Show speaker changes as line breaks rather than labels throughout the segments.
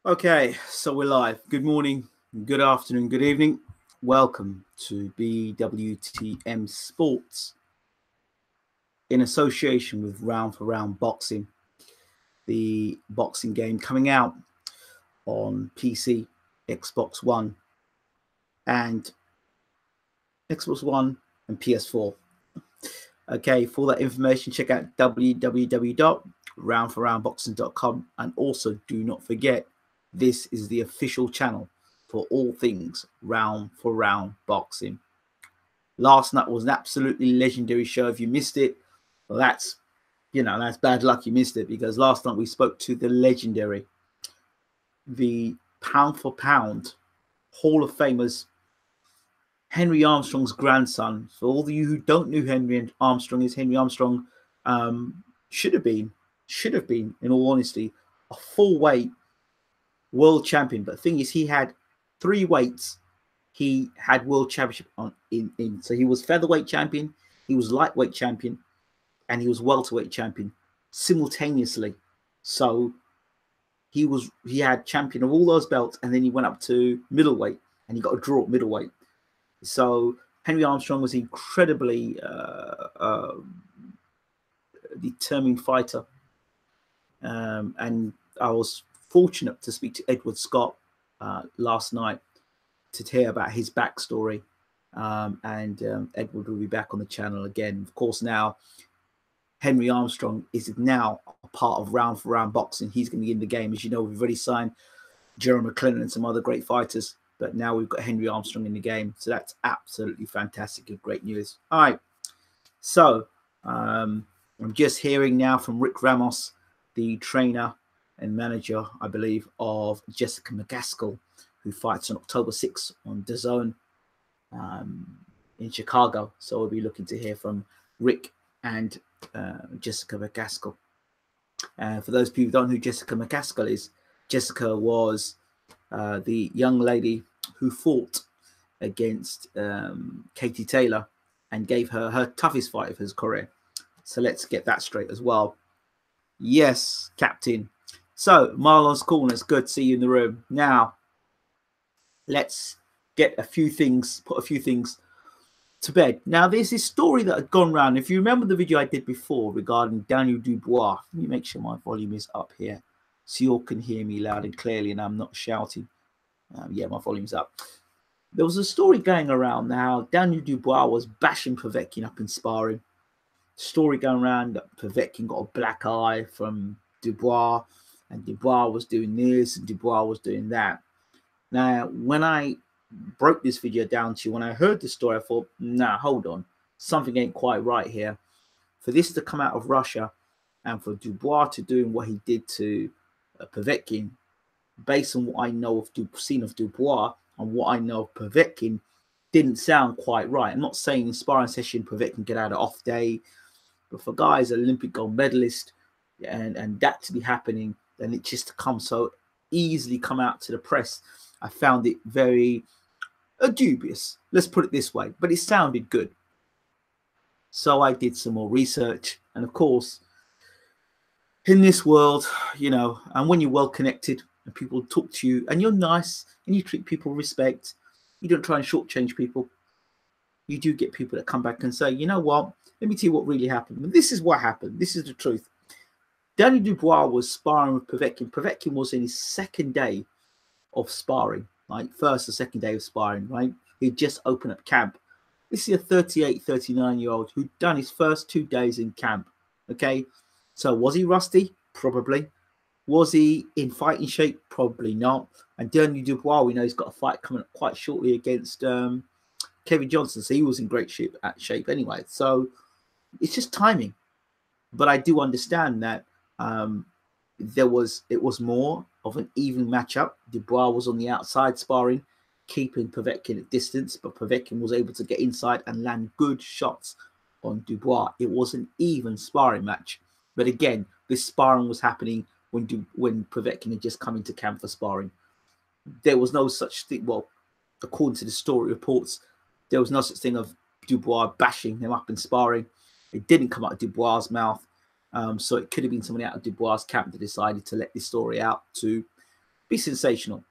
Okay, so we're live. Good morning, good afternoon, good evening. Welcome to BWTM Sports in association with Round for Round Boxing, the boxing game coming out on PC, Xbox One, and PS4. Okay, for that information, check out www.roundforroundboxing.com, and also do not forget this is the official channel for all things Round for Round Boxing. Last night was an absolutely legendary show. If you missed it, well, that's bad luck you missed it, because last night we spoke to the legendary, the pound for pound Hall of Famers, Henry Armstrong's grandson. For all of you who don't know who Henry Armstrong is, Henry Armstrong should have been, in all honesty, a full weight world champion. But the thing is, he had three weights he had world championship on in. So he was featherweight champion, he was lightweight champion, and he was welterweight champion simultaneously. So he had champion of all those belts, and then he went up to middleweight and he got a draw at middleweight. So Henry Armstrong was an incredibly determined fighter, and I was fortunate to speak to Edward Scott last night to hear about his backstory, and Edward will be back on the channel again. Of course, now Henry Armstrong is now a part of Round for Round Boxing. He's going to be in the game. As you know, we've already signed Jeremy McClellan and some other great fighters, but now we've got Henry Armstrong in the game. So that's absolutely fantastic and great news. All right. So I'm just hearing now from Rick Ramos, the trainer and manager, I believe, of Jessica McCaskill, who fights on October 6th on DAZN in Chicago. So we'll be looking to hear from Rick and Jessica McCaskill. For those people who don't know who Jessica McCaskill is, Jessica was the young lady who fought against Katie Taylor and gave her toughest fight of his career. So let's get that straight as well. Yes, Captain. So Marlon's Corners, good to see you in the room. Now, let's get put a few things to bed. Now, there's this story that had gone around. If you remember the video I did before regarding Daniel Dubois, let me make sure my volume is up here so you all can hear me loud and clearly and I'm not shouting. Yeah, my volume's up. There was a story going around now. Daniel Dubois was bashing Povetkin up in sparring. Story going around that Povetkin got a black eye from Dubois, and Dubois was doing this and Dubois was doing that. Now, when I broke this video down to you, when I heard the story, I thought, nah, hold on. Something ain't quite right here. For this to come out of Russia and for Dubois to doing what he did to Povetkin, based on what I know of seen of Dubois and what I know of Povetkin, didn't sound quite right. I'm not saying in sparring session Povetkin get out an off day, but for guys, Olympic gold medalist, and that to be happening, and it just to come so easily come out to the press, I found it very dubious. Let's put it this way, but it sounded good. So I did some more research, and of course, in this world, you know, and when you're well connected and people talk to you and you're nice and you treat people with respect, you don't try and shortchange people, you do get people that come back and say, you know what, let me tell you what really happened. And this is what happened. This is the truth. Daniel Dubois was sparring with Povetkin. Povetkin was in his second day of sparring, like first or second day of sparring, right? He'd just opened up camp. This is a 38, 39-year-old who'd done his first 2 days in camp, okay? So was he rusty? Probably. Was he in fighting shape? Probably not. And Daniel Dubois, we know he's got a fight coming up quite shortly against Kevin Johnson, so he was in great shape anyway. So it's just timing. But I do understand that it was more of an even matchup. Dubois was on the outside sparring, keeping Povetkin at distance, but Povetkin was able to get inside and land good shots on Dubois. It was an even sparring match. But again, this sparring was happening when Povetkin had just come into camp for sparring. There was no such thing. Well, according to the story reports, there was no such thing of Dubois bashing him up in sparring. It didn't come out of Dubois' mouth. So it could have been somebody out of Dubois' camp that decided to let this story out to Be sensational.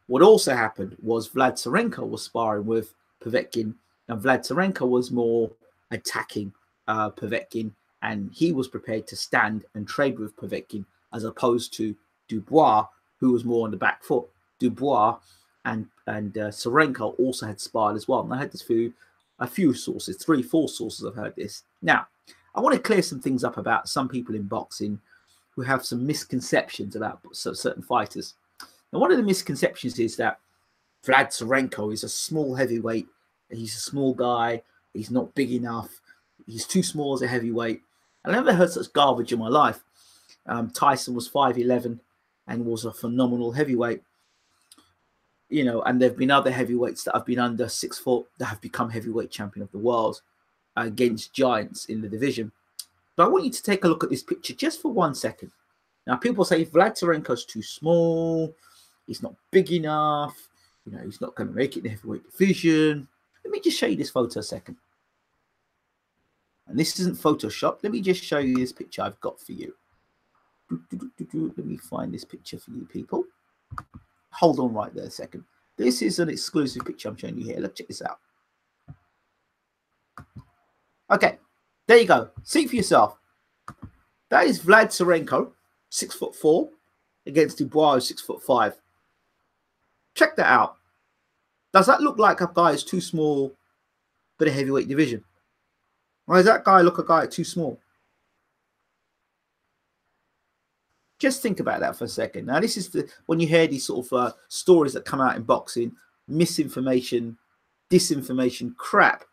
What also happened was Vlad Tsarenko was sparring with Povetkin, and Vlad Tsarenko was more attacking Povetkin, and he was prepared to stand and trade with Povetkin, as opposed to Dubois, who was more on the back foot. Dubois and Tsarenko also had sparred as well. And I had this through a few sources, 3-4 sources I've heard this. Now, I want to clear some things up about some people in boxing who have some misconceptions about certain fighters. Now, one of the misconceptions is that Vlad Tsarenko is a small heavyweight. He's a small guy. He's not big enough. He's too small as a heavyweight. I never heard such garbage in my life. Tyson was 5'11" and was a phenomenal heavyweight. You know, and there have been other heavyweights that have been under 6 foot that have become heavyweight champion of the world against giants in the division. But I want you to take a look at this picture just for 1 second. Now, people say Vlad Tsarenko's too small. He's not big enough. You know, he's not going to make it in the heavyweight division. Let me just show you this photo a second. And this isn't Photoshop. Let me just show you this picture I've got for you. Let me find this picture for you people. Hold on right there a second. This is an exclusive picture I'm showing you here. Let's check this out. Okay, there you go. See for yourself. That is Vlad Tsarenko, 6'4", against Dubois, 6'5". Check that out. Does that look like a guy who's too small for the heavyweight division? Or does that guy look a guy too small? Just think about that for a second. Now, this is when you hear these sort of stories that come out in boxing, misinformation, disinformation, crap.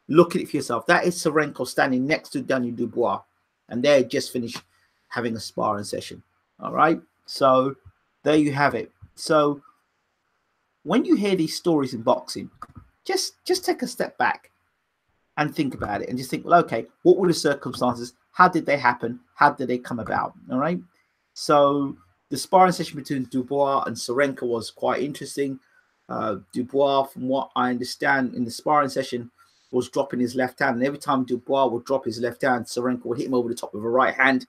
Look at it for yourself. That is Tsarenko standing next to Daniel Dubois, and they just finished having a sparring session. All right. So there you have it. So when you hear these stories in boxing, just take a step back and think about it, and just think, well, okay, what were the circumstances? How did they happen? How did they come about? All right. So the sparring session between Dubois and Tsarenko was quite interesting. Dubois, from what I understand, in the sparring session, was dropping his left hand, and every time Dubois would drop his left hand, Tsarenko would hit him over the top with a right hand,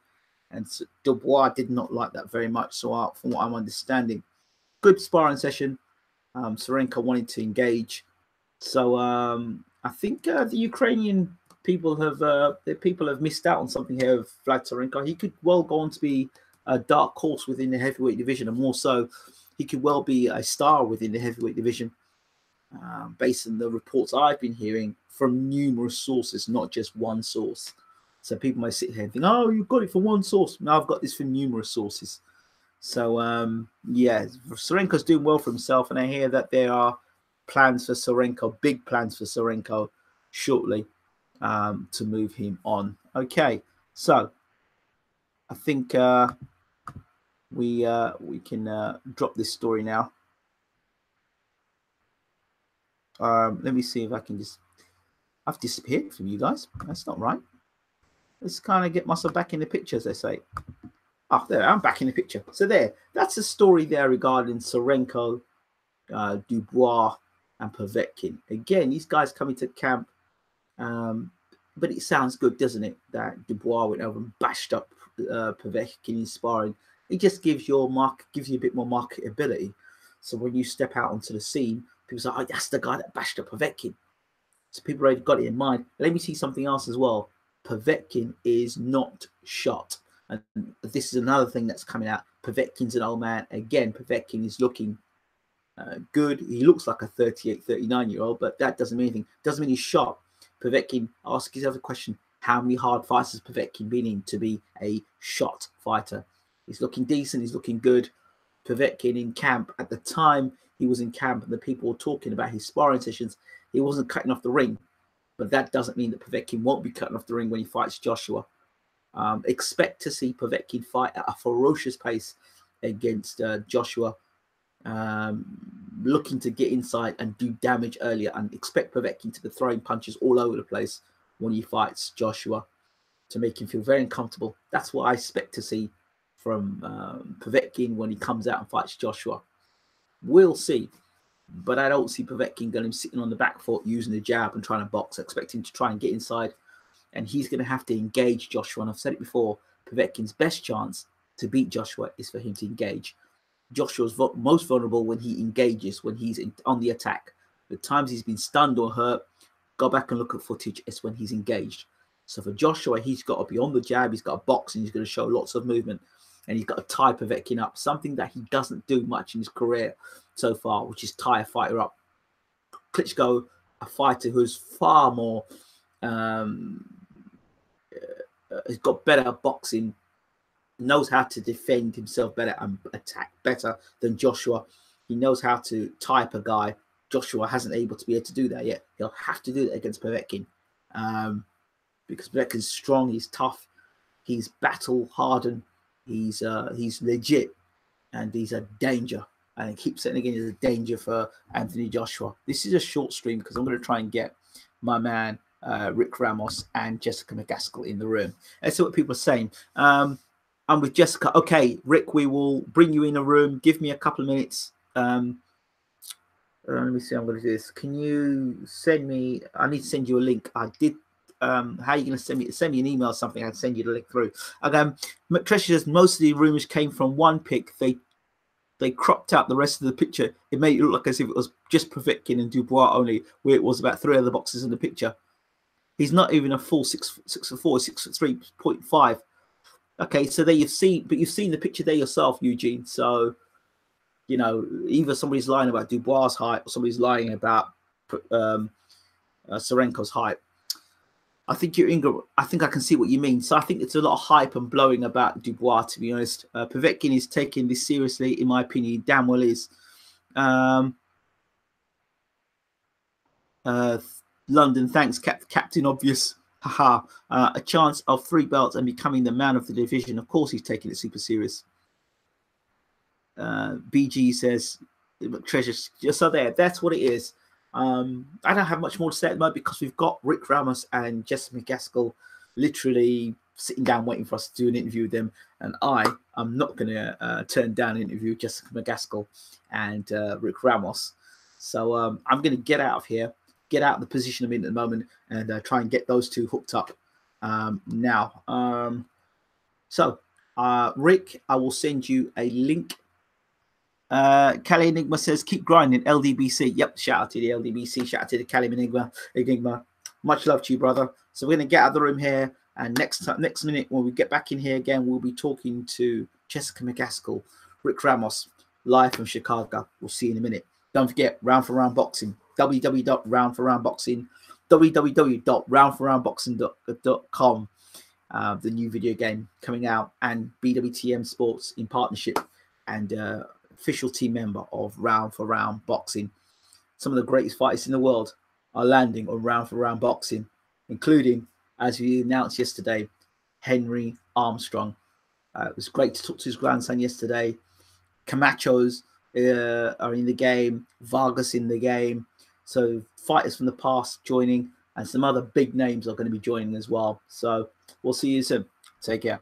and Dubois did not like that very much. So from what I'm understanding, good sparring session. Tsarenko wanted to engage. So I think the Ukrainian people have missed out on something here with Vlad Tsarenko. He could well go on to be a dark horse within the heavyweight division, and more so, he could well be a star within the heavyweight division, based on the reports I've been hearing from numerous sources, not just one source. So people might sit here and think, oh, you've got it from one source. No, I've got this from numerous sources. So, yeah, Tsarenko's doing well for himself, and I hear that there are plans for Tsarenko, big plans for Tsarenko shortly, to move him on. Okay, so I think we can drop this story now. Let me see if I can just... I've disappeared from you guys. That's not right. Let's kind of get myself back in the picture, as they say. Oh, there, I'm back in the picture. So there, that's a story there regarding Tsarenko, Dubois, and Povetkin. Again, these guys coming to camp, but it sounds good, doesn't it? That Dubois went over and bashed up Povetkin in sparring. It just gives you a bit more marketability. So when you step out onto the scene, people say, "Oh, that's the guy that bashed up Povetkin." So people already got it in mind. Let me see something else as well. Povetkin is not shot. And this is another thing that's coming out. Povetkin's an old man. Again, Povetkin is looking good. He looks like a 38, 39-year-old, but that doesn't mean anything. Doesn't mean he's shot. Povetkin, ask yourself a question. How many hard fights has Povetkin been in to be a shot fighter? He's looking decent. He's looking good. Povetkin in camp, at the time he was in camp and the people were talking about his sparring sessions, he wasn't cutting off the ring. But that doesn't mean that Povetkin won't be cutting off the ring when he fights Joshua. Expect to see Povetkin fight at a ferocious pace against Joshua, looking to get inside and do damage earlier, and expect Povetkin to be throwing punches all over the place when he fights Joshua to make him feel very uncomfortable. That's what I expect to see from Povetkin when he comes out and fights Joshua. We'll see. But I don't see Povetkin going sitting on the back foot using the jab and trying to box. I expect him to try and get inside, and he's going to have to engage Joshua. And I've said it before, Povetkin's best chance to beat Joshua is for him to engage. Joshua's most vulnerable when he engages, when he's on the attack. The times he's been stunned or hurt, go back and look at footage. It's when he's engaged. So for Joshua, he's got to be on the jab. He's got to box, and he's going to show lots of movement. And he's got to tie Povetkin up, something that he doesn't do much in his career so far, which is tie a fighter up. Klitschko, a fighter who's far more, has got better boxing, knows how to defend himself better and attack better than Joshua. He knows how to type a guy. Joshua hasn't able to be able to do that yet. He'll have to do that against Povetkin, because Povetkin's strong, he's tough, he's battle hardened, he's legit, and he's a danger. And I keep saying again, he's a danger for Anthony Joshua. This is a short stream because I'm going to try and get my man Rick Ramos and Jessica McGaskill in the room. That's what people are saying. I'm with Jessica. Okay, Rick, we will bring you in a room. Give me a couple of minutes. Let me see. I'm going to do this. Can you send me? I need to send you a link. I did. How are you going to send me? Send me an email or something. I'll send you the link through. McTreasure says most of the rumors came from one pick. They cropped out the rest of the picture. It made it look like as if it was just Povetkin and Dubois only, where it was about 3 other boxes in the picture. He's not even a full 6'4", 6'3.5". Okay, so there you've seen the picture there yourself, Eugene. So, you know, either somebody's lying about Dubois' height or somebody's lying about Serenko's height. I think I think I can see what you mean. So I think it's a lot of hype and blowing about Dubois, to be honest. Povetkin is taking this seriously, in my opinion. Damn well is. London, thanks, Captain Obvious. Haha. A chance of 3 belts and becoming the man of the division. Of course, he's taking it super serious. BG says, treasure. So there, that's what it is. I don't have much more to say at the moment because we've got Rick Ramos and Jessica McGaskill literally sitting down waiting for us to do an interview with them. And I'm not going to turn down an interview with Jessica McGaskill and Rick Ramos. So I'm going to get out of here, get out of the position I'm in at the moment, and try and get those two hooked up now. Rick, I will send you a link. Cali Enigma says, keep grinding, LDBC. Yep, shout out to the LDBC, shout out to the Cali Enigma. Much love to you, brother. So we're going to get out of the room here, and next minute when we get back in here again, we'll be talking to Jessica McGaskill, Rick Ramos, live from Chicago. We'll see you in a minute. Don't forget, Round for Round Boxing, www.roundforroundboxing, www.roundforroundboxing.com. The new video game coming out, and BWTM Sports in partnership, and official team member of Round for Round Boxing. Some of the greatest fighters in the world are landing on Round for Round Boxing, including, as we announced yesterday, Henry Armstrong. It was great to talk to his grandson yesterday. Camachos are in the game, Vargas in the game. So fighters from the past joining, and some other big names are going to be joining as well. So we'll see you soon. Take care.